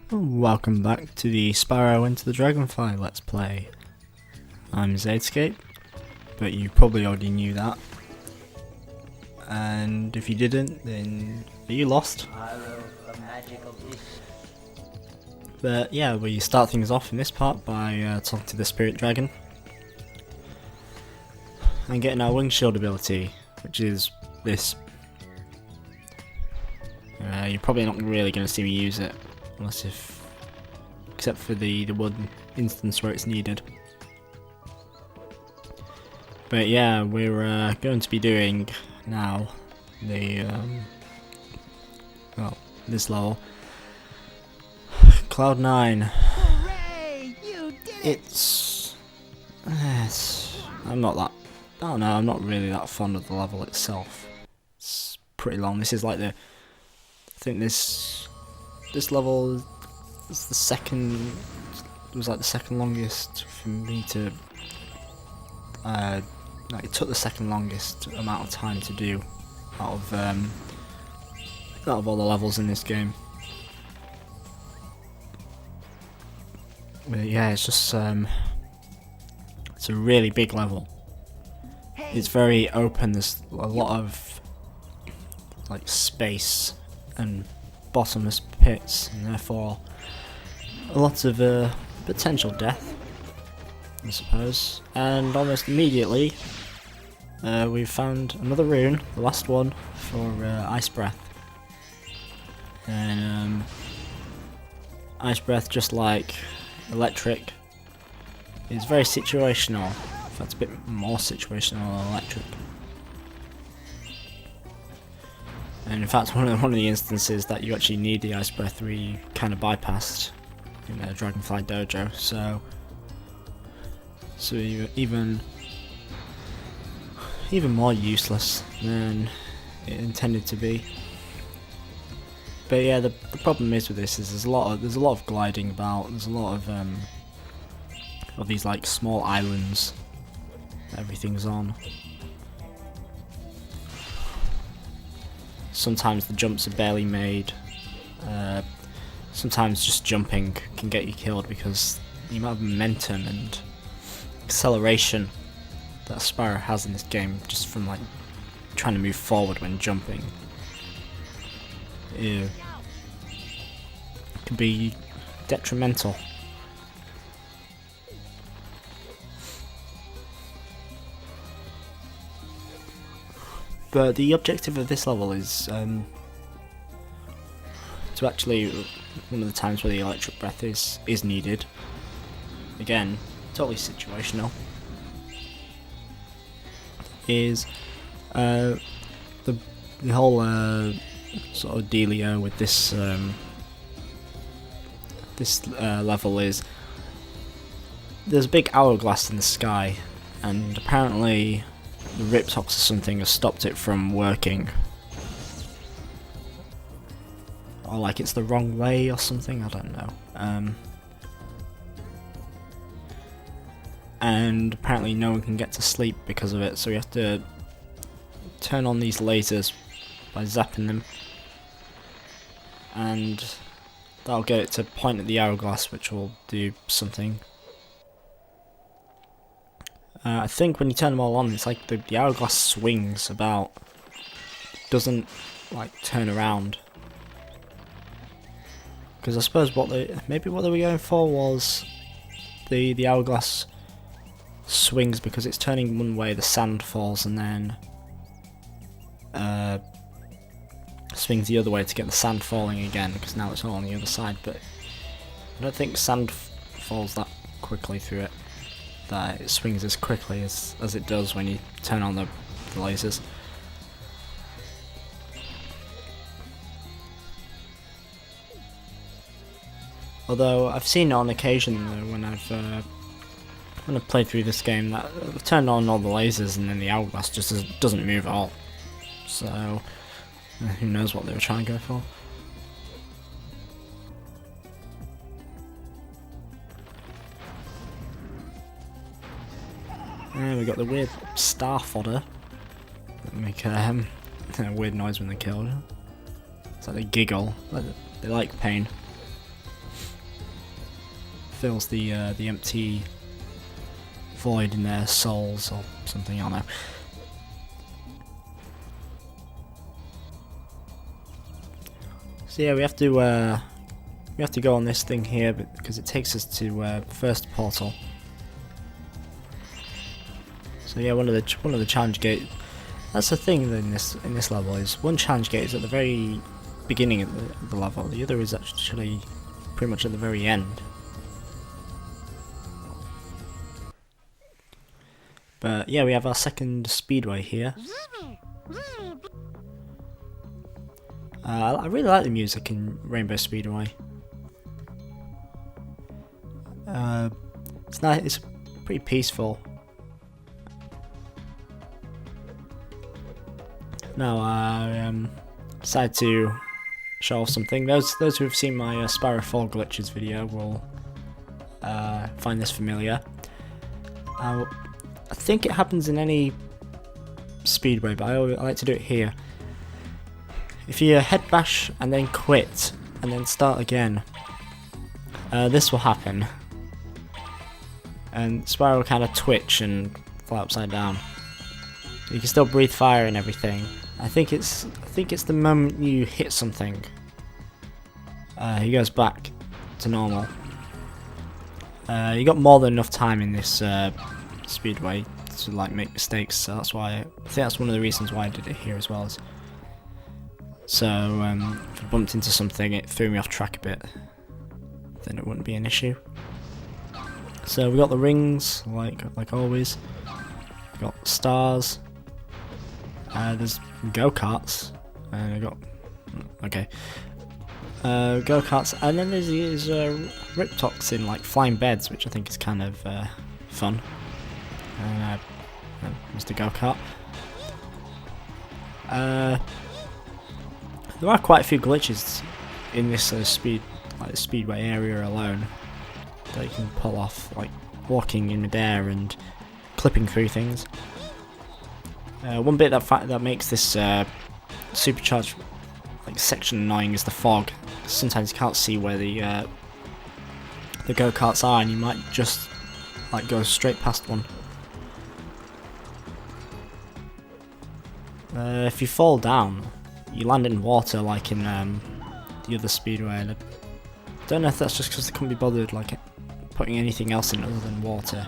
Welcome back to the Spyro into the Dragonfly Let's Play. I'm Zadescape, but you probably already knew that. And if you didn't, then are you lost? But yeah, we start things off in this part by talking to the Spirit Dragon. And getting our Wing Shield ability, which is this. You're probably not really going to see me use it. Except for the one instance where it's needed. But yeah, we're going to be doing now the this level, Cloud 9. Hooray! You did it! I'm not really that fond of the level itself. It's pretty long. This is like I think this level is the second. It was like the second longest for me to. It took the second longest amount of time to do out of all the levels in this game. But yeah, it's just it's a really big level. It's very open. There's a lot of like space and bottomless pits, and therefore a lot of potential death, I suppose. And almost immediately we've found another rune, the last one, for Ice Breath. And Ice Breath, just like Electric, is very situational. In fact, a bit more situational than Electric. And in fact, one of the instances that you actually need the Ice Breath, we kind of bypassed in the Dragonfly Dojo. So even more useless than it intended to be. But yeah, the problem is with this is there's a lot of gliding about. There's a lot of these like small islands that everything's on. Sometimes the jumps are barely made. Sometimes just jumping can get you killed because the amount of momentum and acceleration that Spyro has in this game, just from like trying to move forward when jumping, can be detrimental. But the objective of this level is to actually, one of the times where the Electric Breath is needed. Again, totally situational. Is the whole sort of dealio with this level is there's a big hourglass in the sky, and apparently the Riptox or something has stopped it from working, or like it's the wrong way or something, I don't know. And apparently no one can get to sleep because of it, so we have to turn on these lasers by zapping them, and that'll get it to point at the hourglass, which will do something. I think when you turn them all on, it's like the hourglass swings about, doesn't like turn around. Because I suppose maybe what they were going for was the hourglass swings because it's turning one way, the sand falls, and then swings the other way to get the sand falling again, because now it's all on the other side. But I don't think sand falls that quickly through it, that it swings as quickly as it does when you turn on the lasers. Although I've seen on occasion though, when I've played through this game, that I've turned on all the lasers and then the hourglass just doesn't move at all. So who knows what they were trying to go for. And we got the weird star fodder that make a weird noise when they're killed. It's like they giggle, they like pain. fills the empty void in their souls or something. I don't know. So yeah, we have to go on this thing here because it takes us to first portal. So yeah, one of the challenge gates. That's the thing in this level is one challenge gate is at the very beginning of the level. The other is actually pretty much at the very end. But yeah, we have our second speedway here. I really like the music in Rainbow Speedway. It's nice. It's pretty peaceful. Now I decided to show off something. Those who have seen my Spyro Fall glitches video will find this familiar. I think it happens in any speedway, but I like to do it here. If you head bash and then quit and then start again, this will happen, and Spyro will kind of twitch and fly upside down. You can still breathe fire and everything. I think it's the moment you hit something, he goes back to normal. You got more than enough time in this speedway to like make mistakes, so that's why I think that's one of the reasons why I did it here as well. So if I bumped into something, it threw me off track a bit, then it wouldn't be an issue. So we got the rings, like always. We got stars. There's go-karts, and I got go-karts, and then there's these Riptocs in like flying beds, which I think is kind of fun. Mr. Go-kart. There are quite a few glitches in this speedway area alone that you can pull off, like walking in midair and clipping through things. One bit that makes this supercharged section annoying is the fog. Sometimes you can't see where the go-karts are, and you might just go straight past one. If you fall down, you land in water like in the other speedway, and I don't know if that's just because they couldn't be bothered putting anything else in other than water.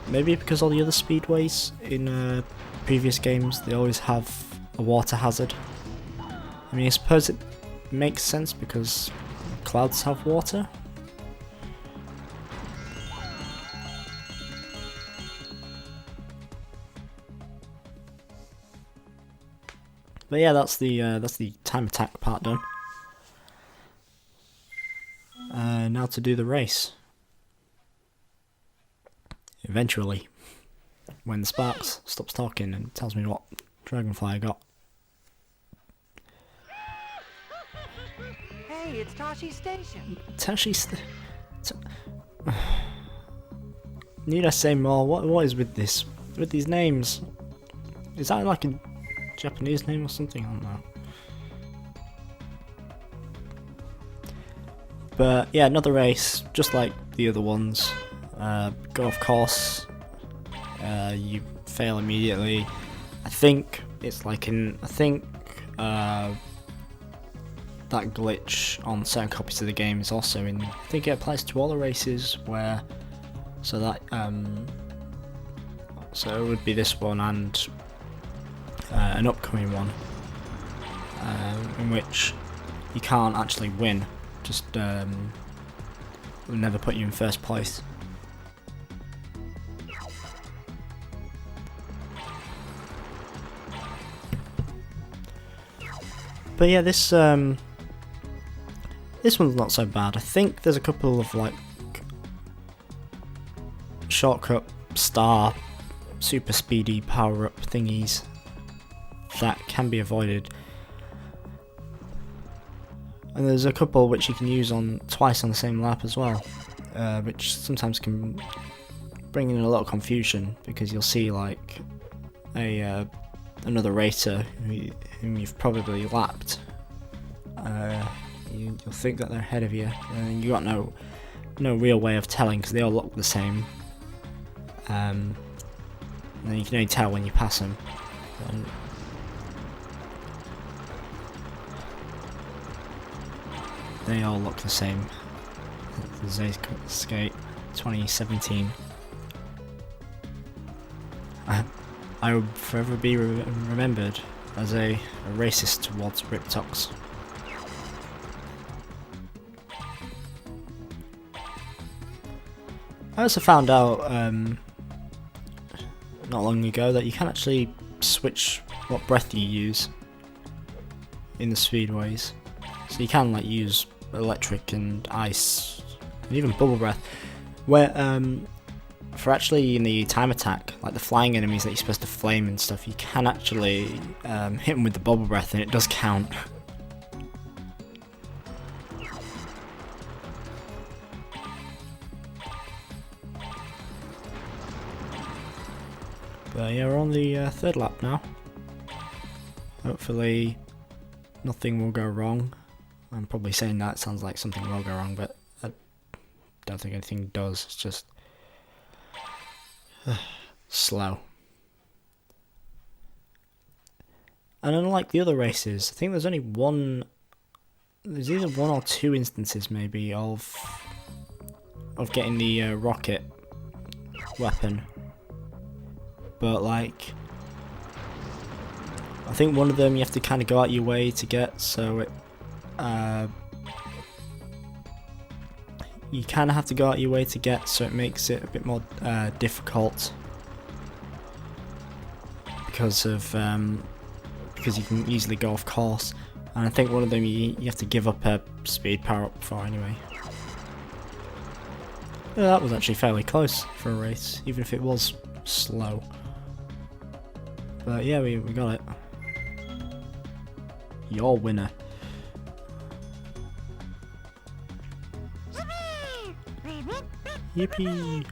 Maybe because all the other speedways in previous games, they always have a water hazard. I mean, I suppose it makes sense because clouds have water. But yeah, that's the time attack part done. Now to do the race. Eventually, when the Sparks stops talking and tells me what Dragonfly I got. Hey, it's Tashisation. Need I say more? What is with these names? Is that like a Japanese name or something? I don't know. But yeah, another race, just like the other ones. Go off course. You fail immediately. I think it's that glitch on certain copies of the game is also in. I think it applies to all the races where. So it would be this one and an upcoming one, in which you can't actually win. Just will never put you in first place. But yeah, this one's not so bad. I think there's a couple of shortcut star super speedy power up thingies that can be avoided. And there's a couple which you can use twice on the same lap as well, which sometimes can bring in a lot of confusion because you'll see another racer whom you've probably lapped. You you'll think that they're ahead of you, and you got no real way of telling because they all look the same. And you can only tell when you pass them. And they all look the same. Skate 2017. I will forever be remembered as a racist towards Riptox. I also found out not long ago that you can actually switch what breath you use in the speedways. So you can like use electric and ice and even bubble breath. Where for actually in the time attack, like the flying enemies that you're supposed to flame and stuff, you can actually hit them with the bubble breath and it does count. But yeah, we're on the third lap now. Hopefully nothing will go wrong. I'm probably saying that, it sounds like something will go wrong, but I don't think anything does. It's just slow. And unlike the other races, I think there's only there's either one or two instances maybe of getting the rocket weapon. But like, I think one of them you have to kind of go out your way to get, so it you kind of have to go out your way to get, so it makes it a bit more difficult because you can easily go off course. And I think one of them you have to give up a speed power up for anyway. Yeah, that was actually fairly close for a race, even if it was slow. But yeah, we got it. Your winner. Yippee!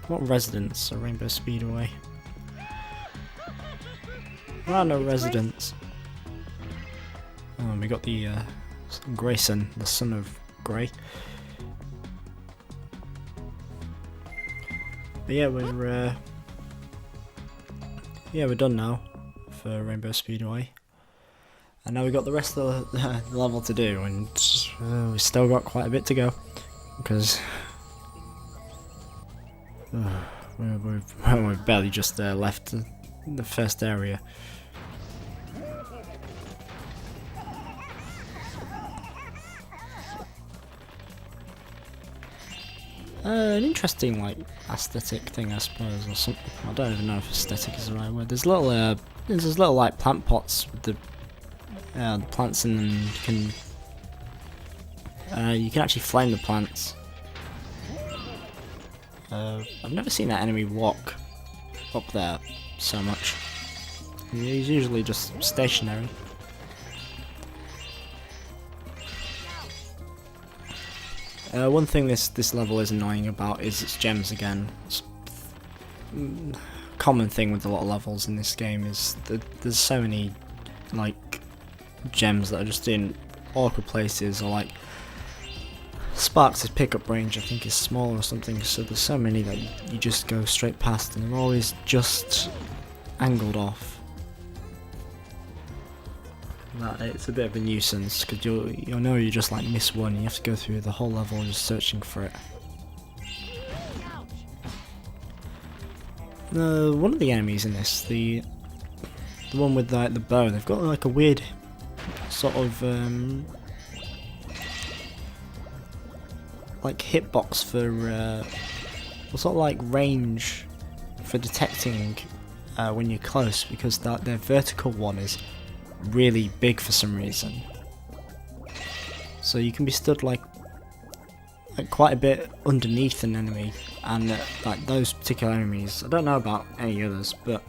What residents are Rainbow Speedway? There are no residents. Oh, we got the Grayson, the son of Grey. But yeah, we're done now for Rainbow Speedway, and now we've got the rest of the level to do, and we've still got quite a bit to go because we've barely just left the first area. An interesting like aesthetic thing, I suppose, or something. I don't even know if aesthetic is the right word. There's little like plant pots with the plants in them. You can actually flame the plants. I've never seen that enemy walk up there so much. He's usually just stationary. One thing this level is annoying about is its gems again. It's a common thing with a lot of levels in this game is that there's so many like gems that are just in awkward places, or like Sparks' pickup range I think is small or something, so there's so many that you just go straight past and they're always just angled off. That it's a bit of a nuisance because you'll know you just like miss one and you have to go through the whole level just searching for it. One of the enemies in this, the one with like the bow, they've got like a weird sort of like hitbox for sort of like range for detecting when you're close, because their vertical one is really big for some reason, so you can be stood like quite a bit underneath an enemy, and like those particular enemies, I don't know about any others, but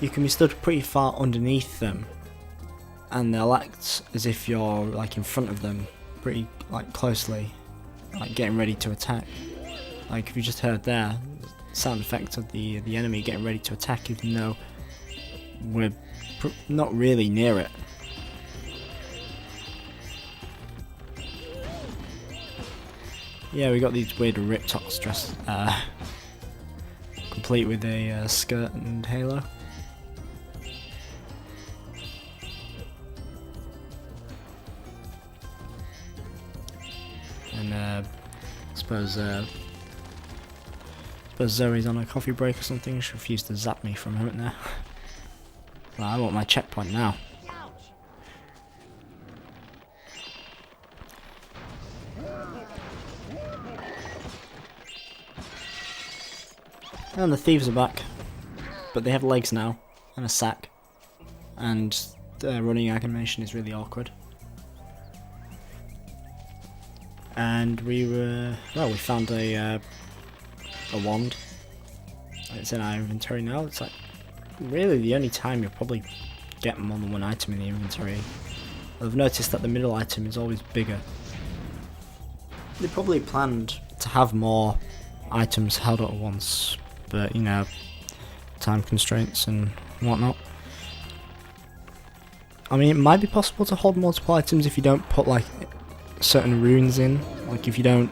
you can be stood pretty far underneath them and they'll act as if you're like in front of them pretty like closely, like getting ready to attack. Like if you just heard there the sound effect of the enemy getting ready to attack, even though we're not really near it. Yeah, we got these weird Riptox dress, complete with a skirt and halo. And I suppose Zoe's on a coffee break or something. She refused to zap me for a moment there. Well, I want my checkpoint now. And the thieves are back, but they have legs now and a sack, and their running animation is really awkward. And we found a wand. It's in our inventory now. It's like really the only time you'll probably get more than one item in the inventory. I've noticed that the middle item is always bigger. They probably planned to have more items held at once, but you know, time constraints and whatnot. I mean, it might be possible to hold multiple items if you don't put like certain runes in. Like if you don't,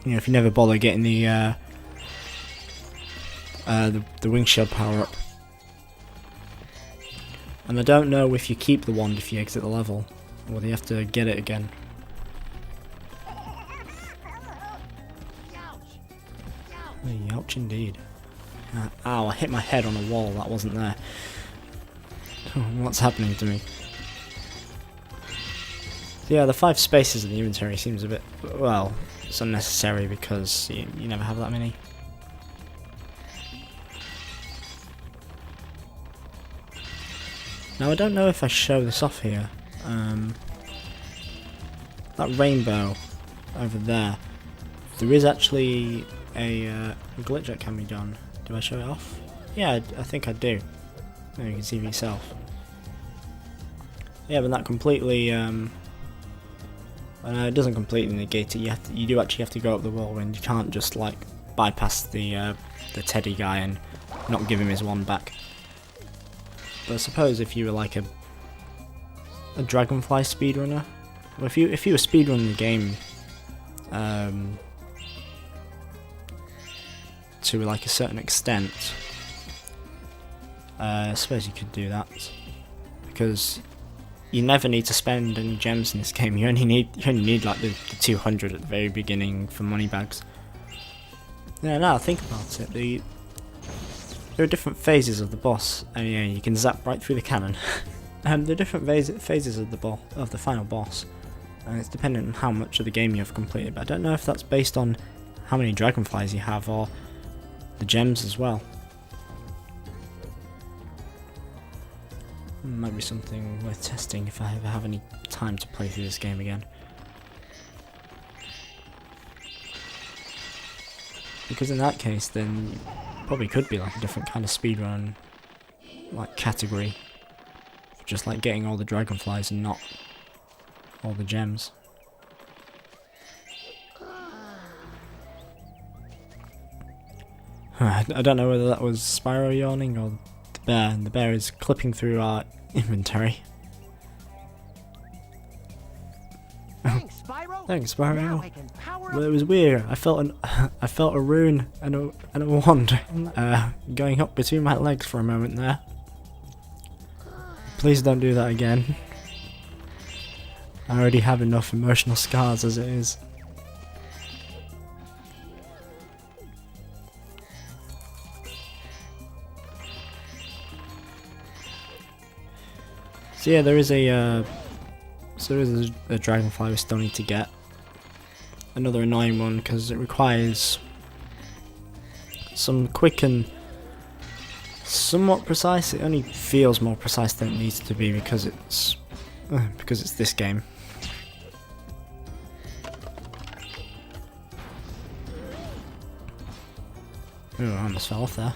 you know, if you never bother getting the wing shield power up. And I don't know if you keep the wand if you exit the level, or whether you have to get it again. Ouch indeed. Ow, I hit my head on a wall that wasn't there. What's happening to me? So yeah, the 5 spaces in the inventory seems a bit, well, it's unnecessary because you never have that many. Now I don't know if I show this off here. That rainbow over there, there is actually a glitch that can be done. Do I show it off? Yeah, I think I do. There you can see for yourself. Yeah, but that completely, it doesn't completely negate it. You do actually have to go up the whirlwind. You can't just like bypass the teddy guy and not give him his wand back. But I suppose if you were like a Dragonfly speedrunner, or if you were speedrunning the game, to like a certain extent, I suppose you could do that, because you never need to spend any gems in this game. You only need like the 200 at the very beginning for money bags. Yeah, now I think about it, there are different phases of the boss, and yeah, you can zap right through the cannon. There are different phases of the final boss, and it's dependent on how much of the game you have completed. But I don't know if that's based on how many dragonflies you have or the gems as well. Might be something worth testing if I ever have any time to play through this game again. Because in that case, then you probably could be like a different kind of speedrun, like category, just like getting all the dragonflies and not all the gems. I don't know whether that was Spyro yawning or the bear, and the bear is clipping through our inventory. Thanks, Spyro. Thanks, Spyro. Now I can power Well, up. it was weird. I felt a rune and a wand going up between my legs for a moment there. Please don't do that again. I already have enough emotional scars as it is. So yeah, there is a dragonfly we still need to get. Another annoying one because it requires some quick and somewhat precise. It only feels more precise than it needs to be because it's this game. Ooh, I almost fell off there.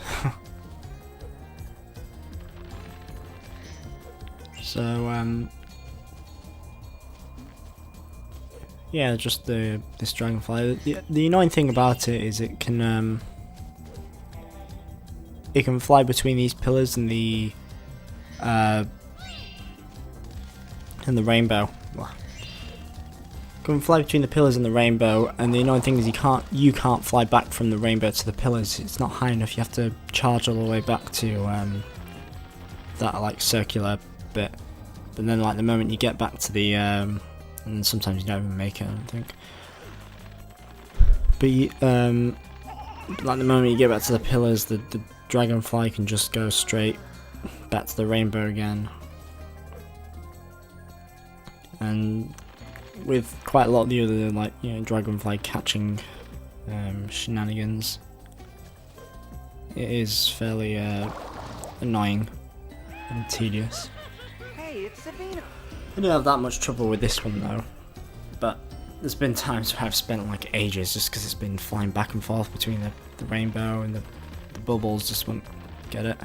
So yeah, just this dragonfly. The annoying thing about it is it can fly between these pillars, and the in the rainbow. Can fly between the pillars and the rainbow, and the annoying thing is you can't fly back from the rainbow to the pillars. It's not high enough. You have to charge all the way back to that like circular bit. But then like the moment you get back to the and then sometimes you don't even make it, I don't think. But like the moment you get back to the pillars, the Dragonfly can just go straight back to the rainbow again. And with quite a lot of the other, like, you know, Dragonfly catching shenanigans, it is fairly annoying and tedious. Hey, it's Savina. I don't have that much trouble with this one though, but there's been times where I've spent like ages just because it's been flying back and forth between the rainbow and the bubbles, just won't get it.